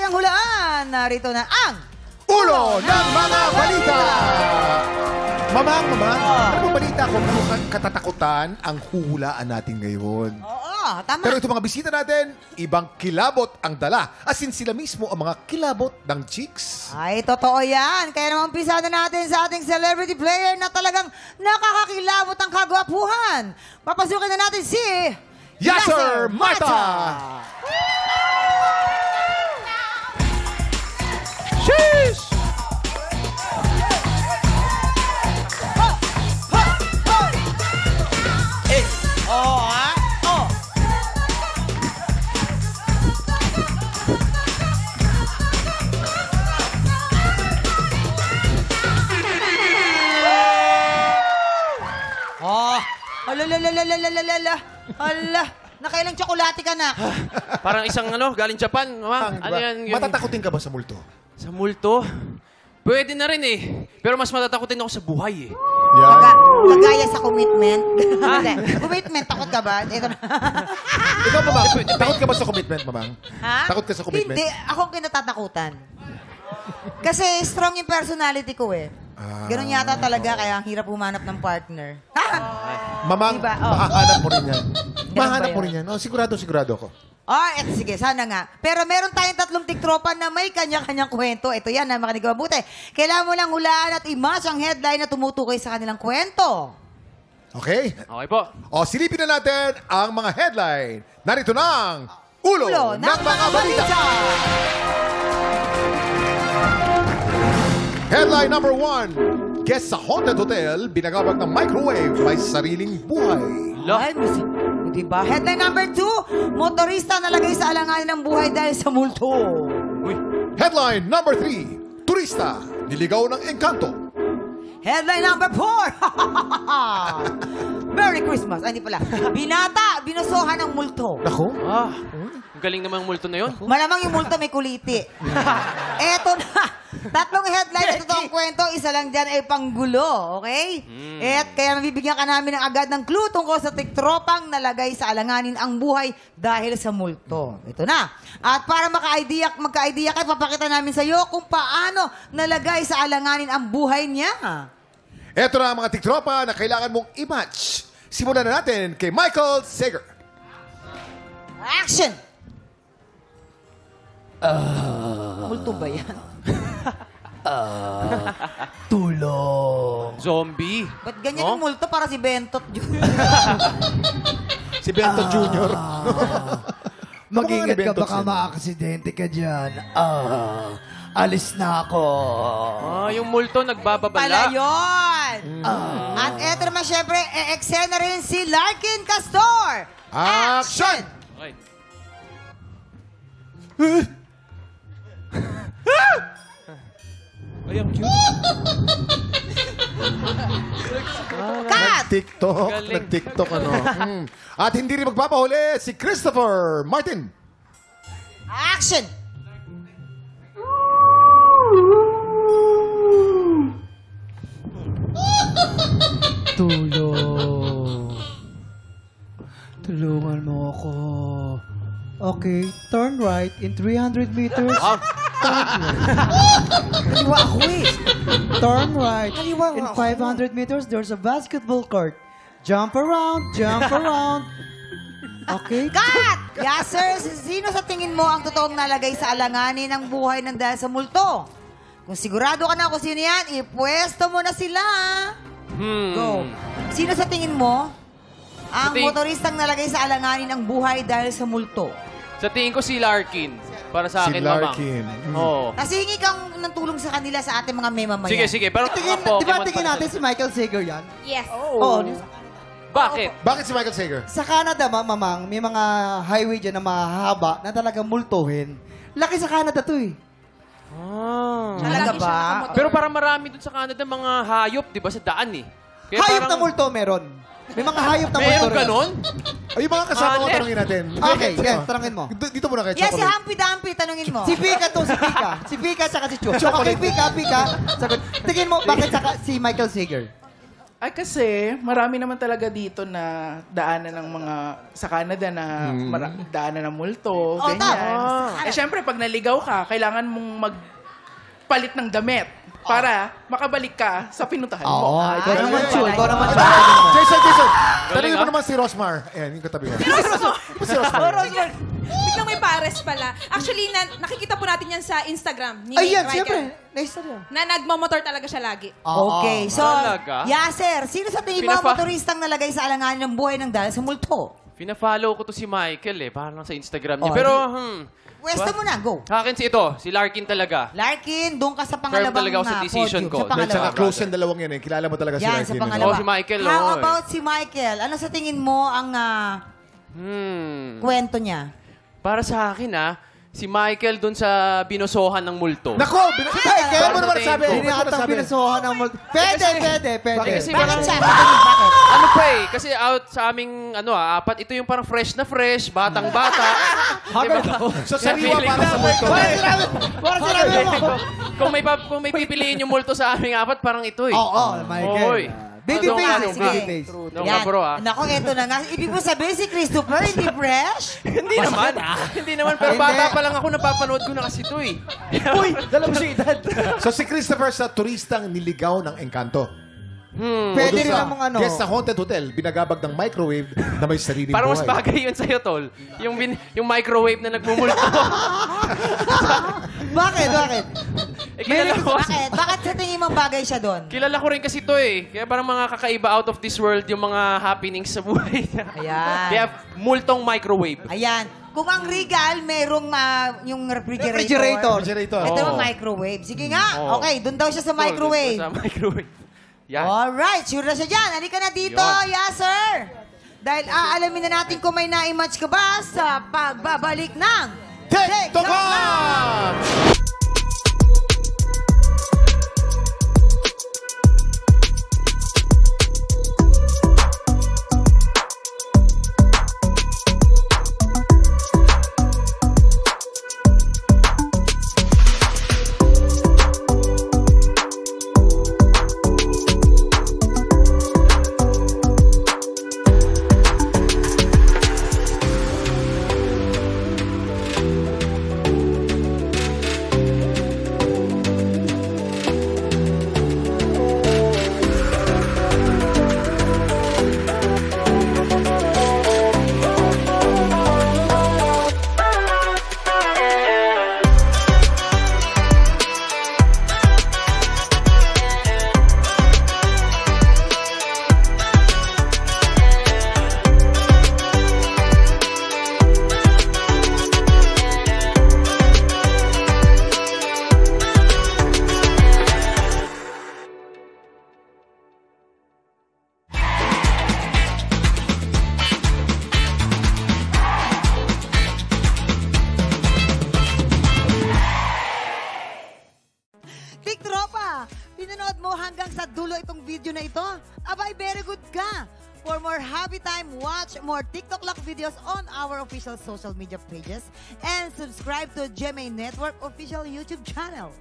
ng hulaan. Narito na ang Ulo ng mga balita! Mamang, ano ba balita kung mukhang katatakutan ang hulaan natin ngayon? Oo, tama. Pero itong mga bisita natin, ibang kilabot ang dala. As in sila mismo ang mga kilabot ng chicks. Ay, totoo yan. Kaya naman umpisa na natin sa ating celebrity player na talagang nakakakilabot ang kagwapuhan. Papasukin na natin si Yasser Marta! Sheesh! Hala, nakailang tsokolate ka na. Parang isang galing Japan. Mama, ano yan? Matatakotin ka ba sa multo? Sa multo? Pwede na rin eh. Pero mas matatakotin ako sa buhay eh. Yan. Kagaya sa commitment. Hindi, commitment, takot ka ba? Ito na. Ikaw, Mamang, takot ka ba sa commitment, Mamang? Ha? Takot ka sa commitment? Hindi, ako ang kinatatakutan. Kasi strong yung personality ko eh. Ganun yata talaga, kaya ang hirap humanap ng partner. Mamang, Diba? Oh. mahahanap mo rin yan. Ganun Mahanap ba mo yun? rin yan. Oh, sigurado ako. Eto, sige, sana nga. Pero meron tayong 3 tiktropa na may kanya-kanyang kwento. Ito yan, makinig ka mabuti. Kailangan mo lang hulaan at i-match ang headline na tumutukoy sa kanilang kwento. Okay? Okay po. O, silipin na natin ang mga headline. Narito na ang Ulo ng mga balita. Headline number 1. Guest sa haunted hotel, binagabag ng microwave, may sariling buhay. Ay, diba? Headline number 2. Motorista nalagay sa alanganin ng buhay dahil sa multo. Uy. Headline number 3. Turista, niligaw ng engkanto. Headline number 4. Merry Christmas. Ay, hindi pala. Binata, binusohan ng multo. Nako. Ang galing naman ang multo na yun. Malamang yung multo may kuliti. Eto na. 3 headline na totoong kwento, isa lang dyan ay panggulo, okay? At kaya mabibigyan ka namin ng agad ng clue tungkol sa tiktropang nalagay sa alanganin ang buhay dahil sa multo. Ito na. At para magka-idea kayo, papakita namin sa iyo kung paano nalagay sa alanganin ang buhay niya. Ito na ang mga tiktropa na kailangan mong i-match. Simulan na natin kay Michael Sager. Action! Multo ba yan? Tulong. Zombie. Ba't ganyan yung multo para si Bentot Jr.? Si Bento Jr. Mag-ingat ka, Bentot baka sila. maaksidente ka dyan. Alis na ako. Yung multo Pala nagbababala. yun! At eto naman syempre, eksena rin si Larkin Castor! Action! Okay. Ay, ang cute. Cut! TikTok. Galing. Nag-TikTok ano. At hindi rin magpapahuli si Christopher Martin. Action! Tulong. Tulungan mo ako. Okay, turn right in 300 meters. Kaliwa ako eh. Turn right Kaliwa in ako. 500 meters. There's a basketball court. Jump around, jump around. Okay? Cut! Yes, sir. Sino sa tingin mo ang totoong nalagay sa alanganin ng buhay ng dahil sa multo? Kung sigurado ka na kung sino yan, ipwesto mo na sila. Go. Sino sa tingin mo ang motoristang nalagay sa alanganin ng buhay dahil sa multo? Sa tingin ko si Larkin. Para sa Si akin, Mamang. Larkin. Oo. Nasihingi kang ng tulong sa kanila sa ating mga memamayan. Sige. Pero Tingin, mga di ba Pokemon tingin pa rin natin sila. si Michael Sager yan? Yes. Oo. Bakit? Bakit si Michael Sager? Sa Canada, mamang, may mga highway dyan na mahahaba na talagang multuhin. Laki sa Canada to eh. Talaga ba? Pero parang marami dun sa Canada mga hayop, di ba, sa daan eh. Kaya Hayop parang- na multo meron. May mga hayop na multo Meron rin. ganon? Ay, yung mga kasama ko, Alex. tanongin natin. Okay, yes, tanongin mo. Dito muna kayo, Yes, si chocolate. Humpy Dumpy, tanungin mo. Si Pika to, si Pika. Si Pika tsaka si Chu. Okay, Pika. Sagot. Tingin mo, bakit saka si Michael Sager? Ay kasi, marami naman talaga dito na daanan ng mga, sa Canada na daanan ng multo, ganyan. Eh syempre, pag naligaw ka, kailangan mong magpalit ng damit para makabalik ka sa pinuntahan mo. Ikaw naman, Ay, Chul. ay, Ikaw naman, ay, Chul. Jason. Tanongin mo ah. naman si Rosmar. Ayan, yung katabi niya. Si Rosmar. Biglang may pares pala. Actually, nakikita po natin yan sa Instagram ni Ayan, Michael. siyempre. Naistorya. Na nagmamotor talaga siya lagi. Okay, so, Talaga? Yaser, sino sa tingin mo ang motoristang nalagay sa alanganin ng buhay ng dahil sa multo? Pina-follow ko to si Michael parang sa Instagram niya. Oh, Pero, Pwesto mo na, go. Akin si Larkin talaga. Larkin, doon ka sa Firm pangalawang talaga ako sa decision podium. ko. Sa Dahil saka pangalawa. close yung dalawang yan eh. Kilala mo talaga si Yan, Larkin. sa eh. pangalawa. Oh, si Michael, How oh, about si Michael? Ano sa tingin mo ang kwento niya? Para sa akin si Michael dun sa binosohan ng multo. Nako! Ay, kailan mo naman sabi? Hindi Hindi Hindi mo atang nasabi. pinasohan ng Pwede. Kasi Bakit parang, siya? Bakit? ano pa kasi out sa aming, apat, ito yung parang fresh na fresh, batang-bata. So, sariwa para sa multo. Parang sinabi mo. Kung may pipiliin yung multo sa aming apat, parang ito Oo, Michael. Oy. Baby Ano, face. ano, Baby sige. face. No, nga, bro, Nako, eto na nga. Ibig mo sabihin si Christopher, hindi fresh? Hindi naman. Hindi naman. Pero bata pa lang ako, napapanood ko na kasi ito Uy, dalawang siya edad. So, si Christopher sa turistang niligaw ng engkanto. Pwede rin namang ano. Guest sa haunted hotel, binagabag ng microwave na may sariling Parang mas buhay. bagay yun sa'yo, Tol. Yung microwave na nagmumulto. Bakit? Kilala ko. Bakit sa tingin mong bagay siya doon? Kilala ko rin kasi ito Kaya parang mga kakaiba out of this world yung mga happenings sa buhay niya. Ayan. Kaya multong microwave. Ayan. Kung ang Regal, merong yung refrigerator. Refrigerator. Ito Oo. yung microwave. Sige nga. Oo. Okay, doon daw siya sa Tol, microwave. Sa microwave. Yan. Alright, sure na siya dyan. Halika na dito, Yun. Yaser. Dahil aalamin na natin kung may na-match ka ba sa pagbabalik ng TikTok! Tiktropa, pinanood mo hanggang sa dulo itong video na ito? Abay, very good ka! For more happy time, watch more TikTok Lock videos on our official social media pages and subscribe to GMA Network official YouTube channel.